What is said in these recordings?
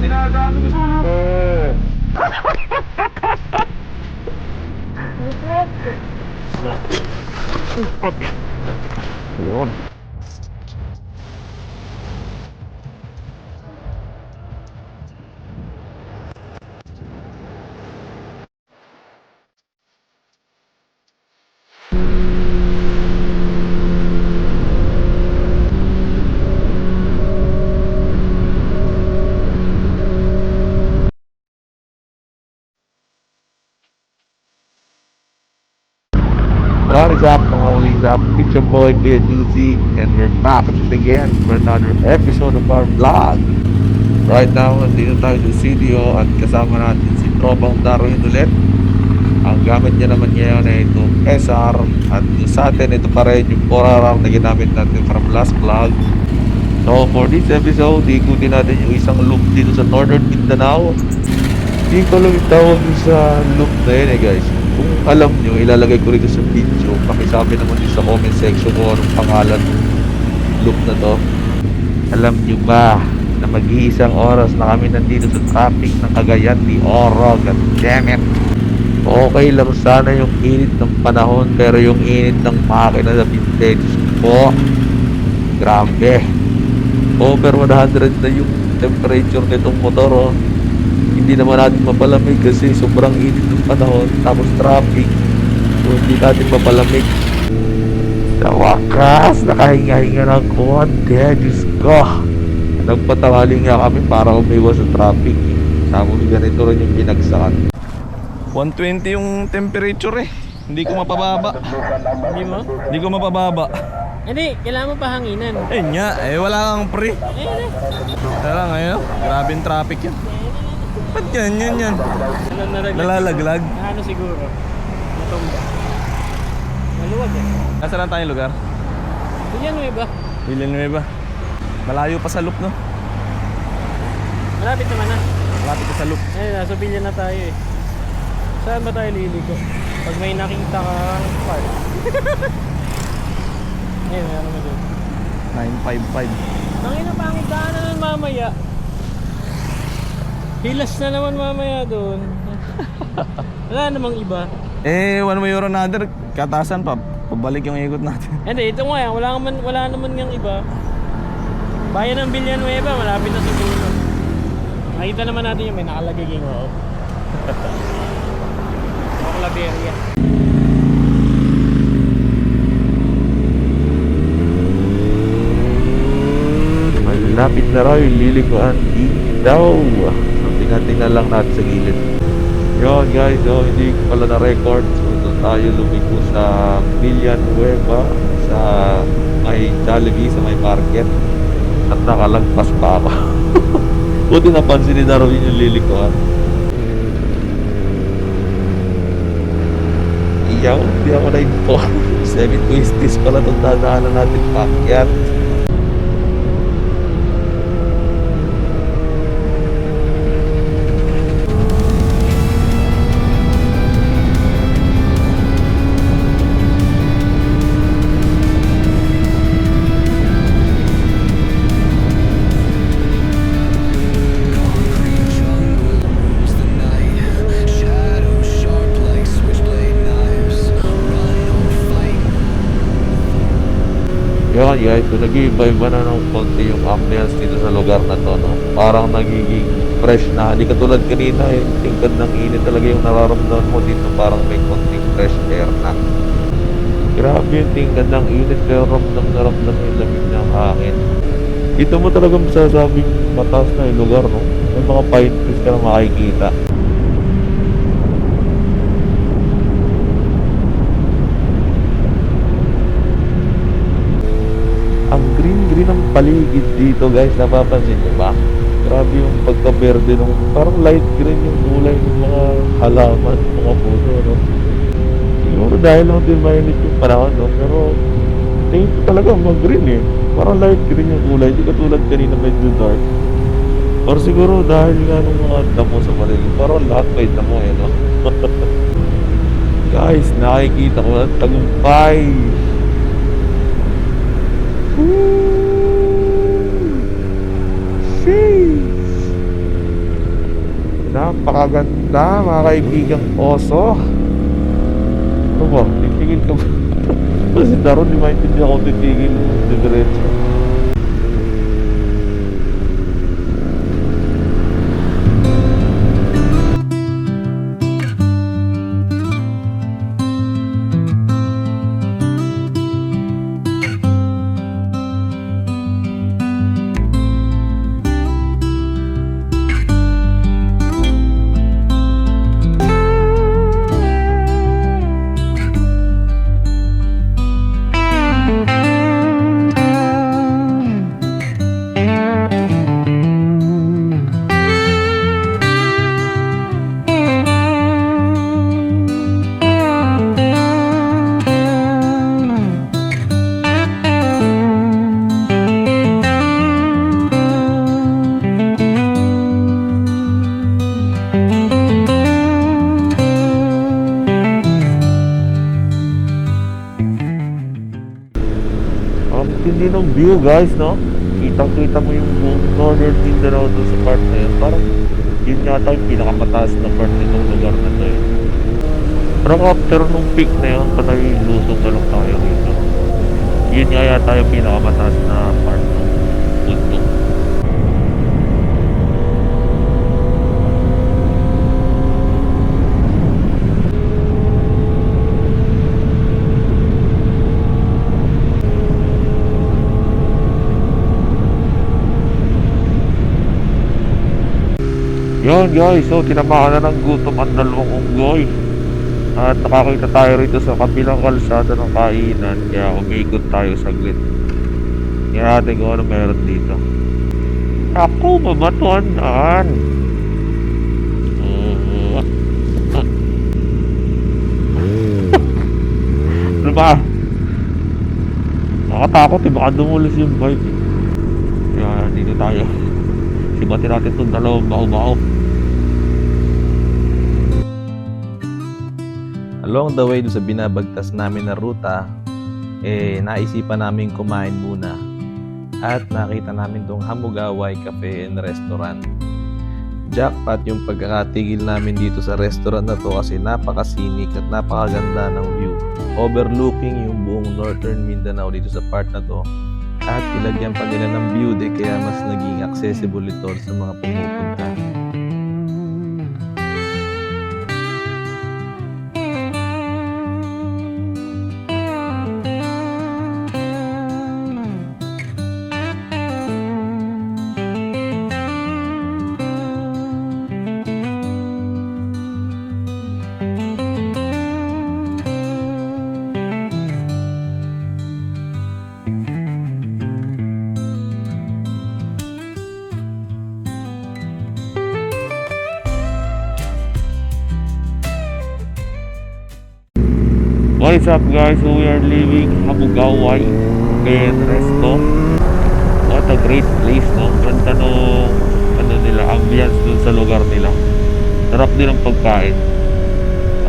Ayun. What is up, mga up? It's your boy, Kuya Juicy, and we're back again for another episode of our vlog. Right now, nandito tayo sa studio at kasama natin si Tropang Darwin ulit. Ang gamit niya naman ngayon ay itong SR at sa atin, ito pa rin yung 4R na ginamit natin from last vlog. So, for this episode, ikutin natin yung isang loop dito sa Northern Mindanao. Hindi ko lang itawag sa loop na yun guys. Kung alam nyo, ilalagay ko rito sa video. Pakisabi naman din sa comment section kung anong pangalan ng loop na to. Alam nyo ba na mag-iisang oras na kami nandito sa traffic ng Cagayan de Oro? God damn it. Okay lang sana yung init ng panahon, pero yung init ng makina sa vintage po, grabe. Over 100 na yung temperature nitong motor oh. Hindi naman natin mapalamig kasi sobrang init ng panahon, tapos traffic, so hindi natin mapalamig. Sa wakas, nakahinga-hinga ng konti. Diyos ko, nagpatawali nga kami para umiwas sa traffic. Tapos ganito rin yung pinagsakan. 120 yung temperature eh. Hindi ko mapababa. Hindi mo? Hindi ko mapababa. Hindi, kailangan mo pa hanginan. Eh nga, wala kang pre. Tara ngayon, grabe yung traffic yan. Ba't yan? Nalalaglag. Ano siguro? Natumba. Maluwag eh. Nasa lang tayong lugar? Villanueva. Villanueva. Malayo pa sa loop no? Malapit naman na. Malapit ka sa loop. Nasa Villa na tayo eh. Saan ba tayo liliko? Pag may nakita kang park. Ayun, ano mo doon? 955. Tangina, pangit daanan nun mamaya. Hilas na naman mamaya doon. Wala namang iba. One way or another, katasan pa. Pabalik yung ikot natin. Hindi, ito nga yan. Wala naman yung iba. Bayan ng Villanueva, malapit na siguro. Nakita naman natin yung may nakalagay king wow. Claveria. Malapit na raw yung lilikuan daw. So, tingnan lang natin sa gilid. Yun guys, hindi ko pala na-record. So, doon tayo lumiko sa Villanueva, sa may Jollibee, sa may market. At nakalagpas pa ako. Buti napansin ni Darwin yung lilikuan. Iyaw, hindi ako na-inform. 7 twisties pala itong dadaanan natin paakyat. Yun guys, so nag-iiba-iba na ng konti yung ambience dito sa lugar na to, no? Parang nagiging fresh na, hindi katulad kanina yung tingkad ng init talaga yung nararamdaman mo dito, parang may konting fresh air na. Grabe yung tingkad ng init, pero ramdam na ramdam yung lamig ng hangin. Dito mo talaga masasabing mataas na yung lugar, no? May mga pine trees ka na makikita. Ang green ang paligid dito guys, napapansin nyo ba? Grabe yung pagka-verde nung parang light green yung kulay ng mga halaman, mga puno, no? Siguro dahil lang din mainit yung panahon, no? Pero tingin ko talaga mag-green eh. Parang light green yung kulay, di katulad kanina medyo dark. Or siguro dahil nga nung mga damo sa paligid, parang lahat may damo eh, no? Guys, nakikita ko ang tagumpay. Sheesh. Napakaganda mga kaibigang oso. Ano ba? Titigil ka ba? Kasi daron di maintindihan ako titigil diretso. Hindi ng view guys, no? Kitang-kita mo yung buong Northern Mindanao doon sa part na yun. Parang yun yata yung pinakamataas na part nitong lugar na to eh. Pero after nung peak na yun, panay lusong na lang tayo rito. Yun nga yata yung pinakamataas na part ng bundok. Yun guys, so tinamaan na ng gutom ang dalawang unggoy. At nakakita tayo rito sa kabilang kalsada ng kainan. Kaya umikot tayo saglit. Tingnan natin kung ano meron dito. Ako, mabatuan-an. Ano ba? Nakatakot eh, baka dumulis yung bike. Kaya dito tayo. Sibatin natin itong dalawang baho-baho. Along the way doon sa binabagtas namin na ruta, naisipan namin kumain muna. At nakita namin tong Hamugaway Cafe and Restaurant. Jackpot yung pagkakatigil namin dito sa restaurant na to kasi napakasinik at napakaganda ng view. Overlooking yung buong Northern Mindanao dito sa part na to. At ilagyan pa nila ng view deck kaya mas naging accessible ito sa mga pumupunta. What's up guys, so we are leaving Hamugaway and Resto. What a great place, no? Ganda nung ano nila, ambience dun sa lugar nila. Sarap din ang pagkain.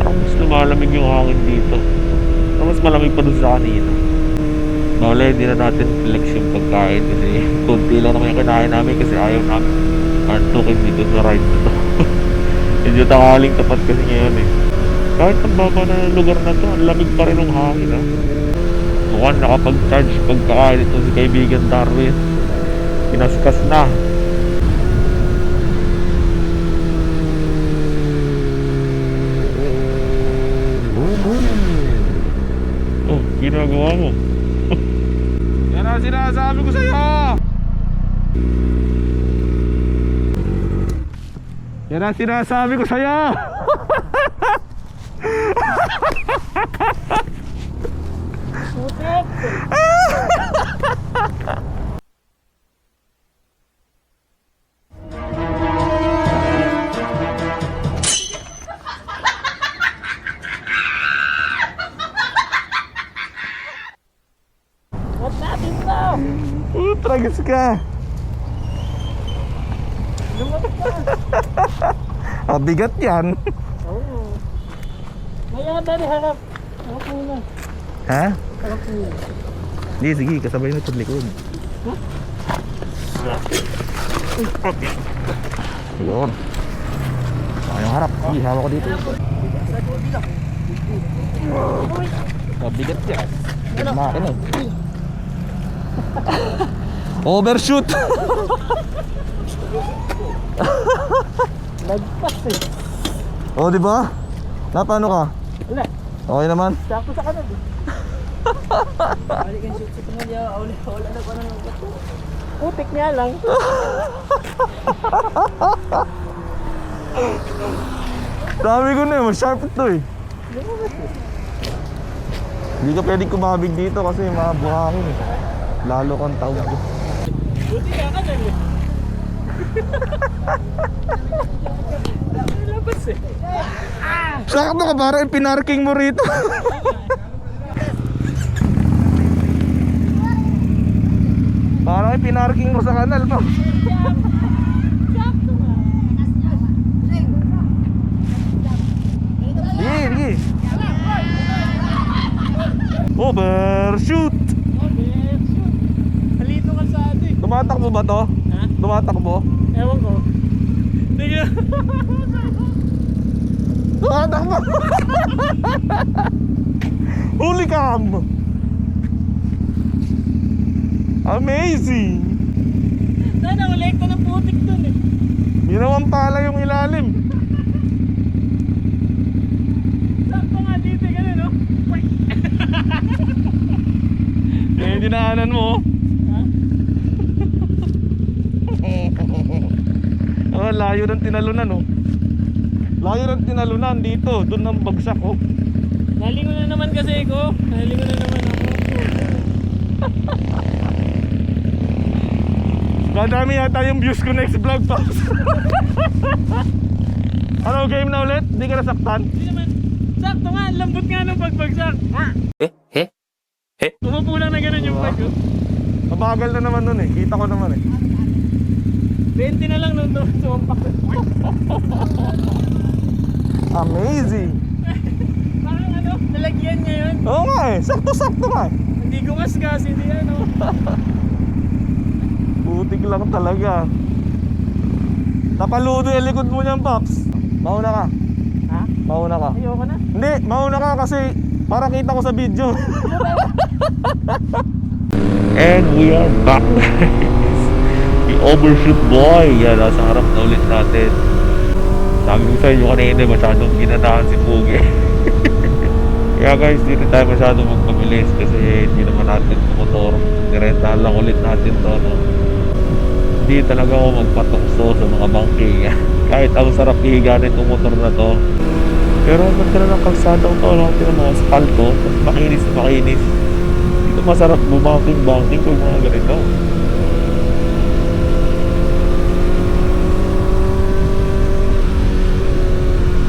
Parang mas lumalamig yung hangin dito. Parang mas malamig pa dun sa kanina. Bawala, hindi na natin flex yung pagkain kasi konti lang naman yung kinain namin kasi ayaw namin antukin dito sa ride na to. Medyo takaling tapat kasi ngayon eh. Kahit ang baba na ng lugar na to, ang lamig pa rin ng hangin ha. Mukhang nakapag-charge pagkakain ito si kaibigan Darwin. Kinaskas na. Oh, ginagawa mo. Yan ang sinasabi ko sa'yo! Yan ang sinasabi ko sa'yo! What's natin to? Tragis ka! Lumabas ka. Ang bigat yan! Oo. Ngayon, dali harap. Harap muna. Ha? Harap muna. Hindi, sige, kasabay mo ito likod. Yun. Ayong harap. Sige, hawak ko dito. Mabigat yan. Makin eh. Overshoot! Nagpas eh. Oh, di ba? Paano ka? Wala. Okay naman? Sakto sa kanan eh. Balik ang shoot sa niya. Wala na pa nang bato. Putik niya lang. Sabi ko na eh, mas-sharp ito eh. Hindi ka pwedeng kumabig dito kasi mabuhangin eh. Lalo kang tawag ko. Buti ka kanan eh. Labas eh. Sakto ka, parang pinarking mo rito. Parang pinarking mo sa kanal pa. Sige. Overshoot! Halito ka sa atin. Tumatakbo ba to? Ha? Tumatakbo? Ewan ko. Sige. Tumatakbo! Huli cam! Amazing! Sana ulit ka ng putik dun eh. Ginawang pala yung ilalim. Sakto nga dito, gano'n no? Eh, dinaanan mo. Ha? Oh, layo ng tinalunan oh. Layo ng tinalunan dito, doon ng bagsak oh. Nalingon na naman kasi ko. Nalingon na naman ako. Madami yata yung views ko next vlog pa. Ano, game na ulit? Hindi ka nasaktan? Hindi naman. Sakto nga, lambot nga ng pagbagsak. Tumupulang na gano'n yung pag ko. Mabagal na naman nun eh, kita ko naman eh. 20 na lang nung sumampak. Amazing! Parang ano, nalagyan niya yun. Oo nga eh, sakto-sakto nga eh. Hindi gumasgas, hindi ano. Putik lang talaga. Napaludo yung likod mo niyan, Paps. Mauna ka. Ha? Mauna ka. Ayoko na. Hindi, mauna ka kasi para kita ko sa video. And we are back. The overshoot boy. Yan, nasa harap na ulit natin. Sabi ko sa inyo kanina, masyadong ginanahan si Pugi. Kaya guys, hindi rin tayo masyadong magpabilis kasi hindi naman natin motor. Nirentahan lang ulit natin to, no? Hindi talaga ako magpatukso sa mga bangking. Kahit ang sarap ihiga nitong motor na to. Pero ang ganda na ng kalsada to, natin ang mga asfalto, makinis na makinis. Dito masarap bumangking-bangking kung mga ganito.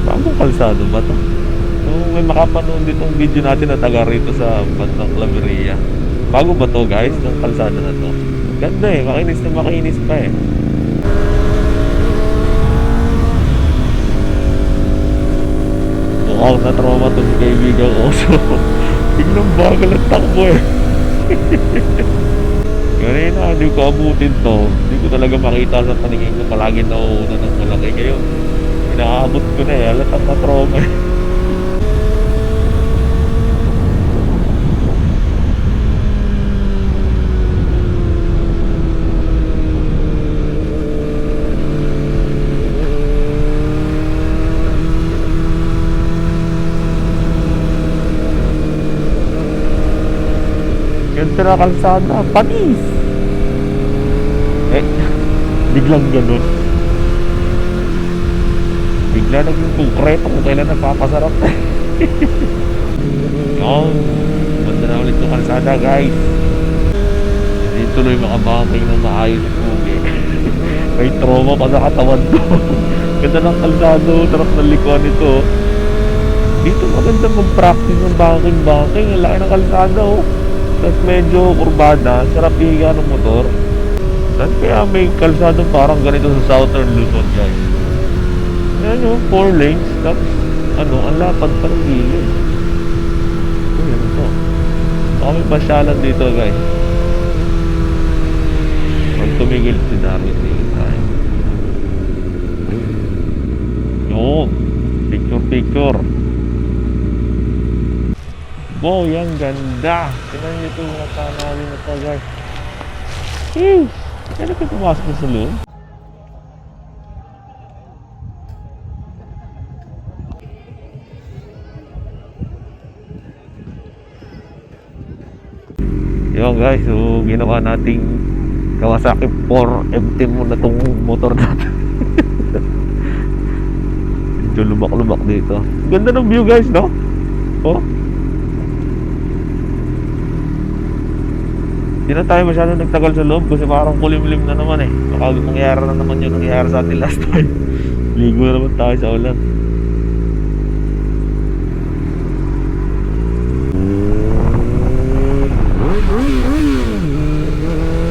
Bagong kalsado ba to? So, may makapanood ditong video natin na taga rito sa bandang Claveria. Bago ba to guys, ng kalsada na to? Ganda eh, makinis na makinis pa eh. Mukhang na-trauma itong kaibigang oso. Biglang bagal ang takbo eh. Kanina, hindi ko abutin to. Hindi ko talaga makita sa paningin ko. Palagi nauuna ng malaki. Ngayon, inaabot ko na eh. Halatang na-trauma eh. Ganda na kalsada, panis! Eh, biglang ganun. Bigla naging konkreto kung kailan napapasarap. Oh, ganda na ulit yung kalsada guys. Hindi tuloy makabangking ng maayos yung Pugi. May trauma pa sa katawan ko. Ganda ng kalsado, sarap ng likuan ito. Dito maganda mag-practice ng banking. Ang laki ng kalsada oh. Tapos medyo kurbada, sarap higa ng motor. Saan kaya may kalsadong parang ganito sa Southern Luzon guys? Yan yung 4 lanes, tapos ano, ang lapad pa ng gilid. Uy, ano to? Baka may pasyalan dito guys. Pag tumigil si Darwin dito tayo. Yun. picture. Wow, yan ganda. Tingnan niyo ito mga tanawin na to, guys. Sheesh! Kaya ka pumasok na sa loob? Yun guys, so ginawa nating Kawasaki 4MT muna tong motor natin. Medyo lubak-lubak dito. Ganda ng view guys, no? Oh. Hindi na tayo masyado nagtagal sa loob kasi parang kulimlim na naman eh. Baka mangyari na naman yung nangyari sa atin last time. Ligo na naman tayo sa ulan.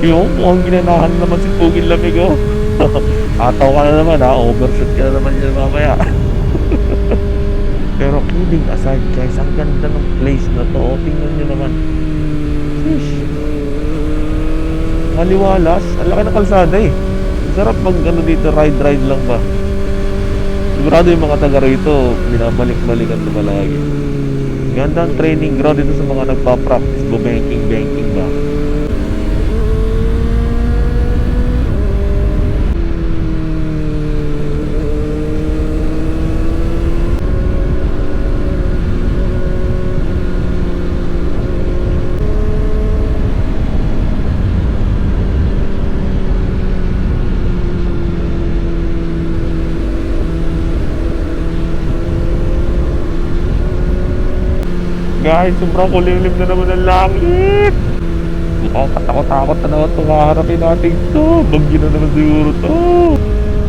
Yung mukhang ginanahan naman si Pugin Lamig oh. Ataw ka na naman ha, overshoot ka na naman yan mamaya. Pero kidding aside guys, ang ganda ng place na to. Tingnan nyo naman. Sheesh. Maliwalas, ang laki ng kalsada eh. Sarap mag ano dito, ride lang ba. Sigurado yung mga taga rito, binabalik-balikan na palagi. Ganda ang training ground dito sa mga nagpa-practice banking ba. Guys, sobrang kulimlim na naman ang langit. Mukhang katakot-takot na naman itong haharapin natin ito. Bagyo na naman siguro ito.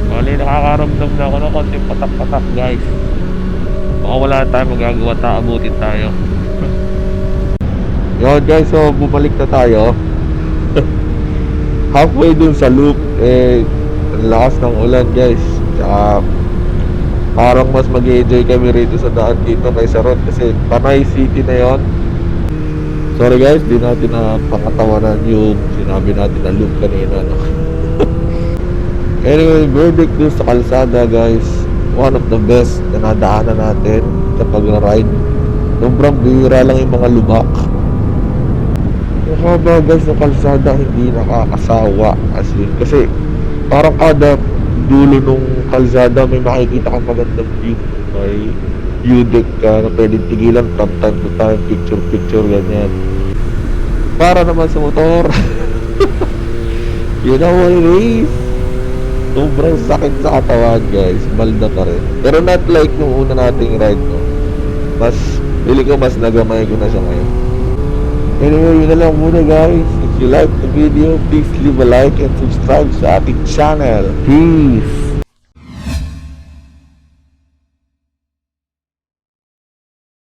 Bali, nakakaramdam na ako ng konting patak-patak guys. Baka wala tayong magagawa, taabutin tayo. Yun guys, so bumalik na tayo. Halfway dun sa loop, ang lakas ng ulan guys. Tsaka parang mas mag-enjoy kami rito sa daan dito kaysa ron kasi Panay City na yon. Sorry guys, di natin na pangatawanan yung sinabi natin na loop kanina, no? Anyway, verdict dun sa kalsada guys, one of the best na nadaanan natin kapag na-ride. Sobrang bihira lang yung mga lubak. Yung haba guys ng kalsada, hindi nakakasawa as in, kasi parang kada dulo nung kalsada may makikita kang magandang view. May view deck ka na pwedeng tigilan from time to time, picture ganyan. Para naman sa motor. You know what it is? Sobrang sakit sa katawan guys, balda pa rin. Pero not like nung una nating ride, no? Mas, pili ko mas nagamay ko na siya ngayon. Anyway, yun na lang muna guys. If you like the video, please leave a like and subscribe sa ating channel. Peace!